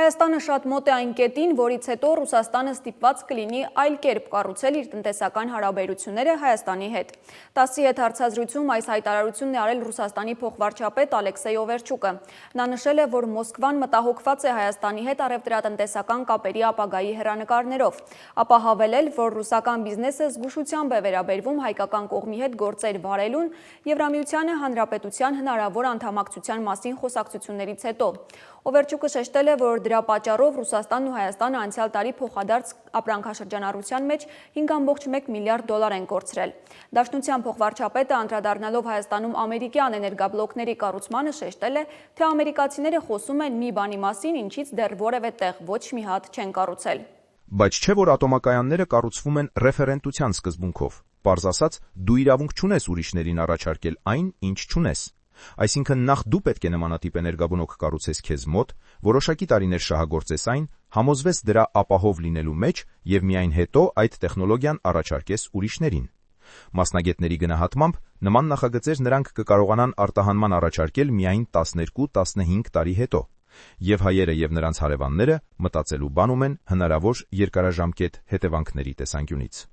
Հայաստանը շատ մոտ է այն կետին, որից հետո Ռուսաստանը ստիպված կլինի այլ կերպ կառուցել իր տնտեսական հարաբերությունները Հայաստանի հետ։ ՏԱՍՍ-ի հետ հարցազրույցում այս հայտարարությունն է արել Ռուսաստանի փոխվարչապետ Ալեքսեյ Օվերչուկը։ Նա նշել է, որ Մոսկվան մտահոգված է Հայաստանի հետ առևտրատնտեսական կապերի ապագայի հեռանկարներով, ապա հավելել, որ ռուսական բիզնեսը զգուշությամբ է վերաբերվում հայկական կողմի հետ գործեր վարելուն Եվրամիությանը հանրապետության հնարավոր անդամակցության մասին խոսակցություններից հետո։ Օվերչուկը շեշտել է, որ դրա պատճառով Ռուսաստանն ու Հայաստանը անցյալ տարի փոխադարձ ապրանքաշրջանառության մեջ 5,1 միլիարդ դոլար են կորցրել։ Դաշնության փոխվարչապետը անդրադառնալով Հայաստանում ամերիկյան էներգաբլոկների կառուցմանը շեշտել է, թե ամերիկացիները խոսում են մի բանի մասին, ինչից դեռ որևէ տեղ ոչ մի հատ չեն կառուցել։ Բայց չէ, որ ատոմակայանները կառուցվում են ռեֆերենտության սկզբունքով։ Պարզ ասած, դու իրավունք չունես ուրիշներին առաջարկել այն, ինչ չունես։ Այսինքն նախ դու պետք է նմանատիպ էներգաբնոկ կառուցես քեզ մոտ, որոշակի տարիներ շահագործես այն, համոզվես դրա ապահով լինելու մեջ եւ միայն հետո այդ տեխնոլոգիան առաջարկես ուրիշներին։ Մասնագետների գնահատմամբ նման նախագծեր նրանք կկարողանան արտահանման առաջարկել միայն 12-15 տարի հետո, եւ հայերը եւ նրանց հարևանները մտածելու բանում են հնարավոր երկարաժամկետ հետևանքների տեսանկյունից։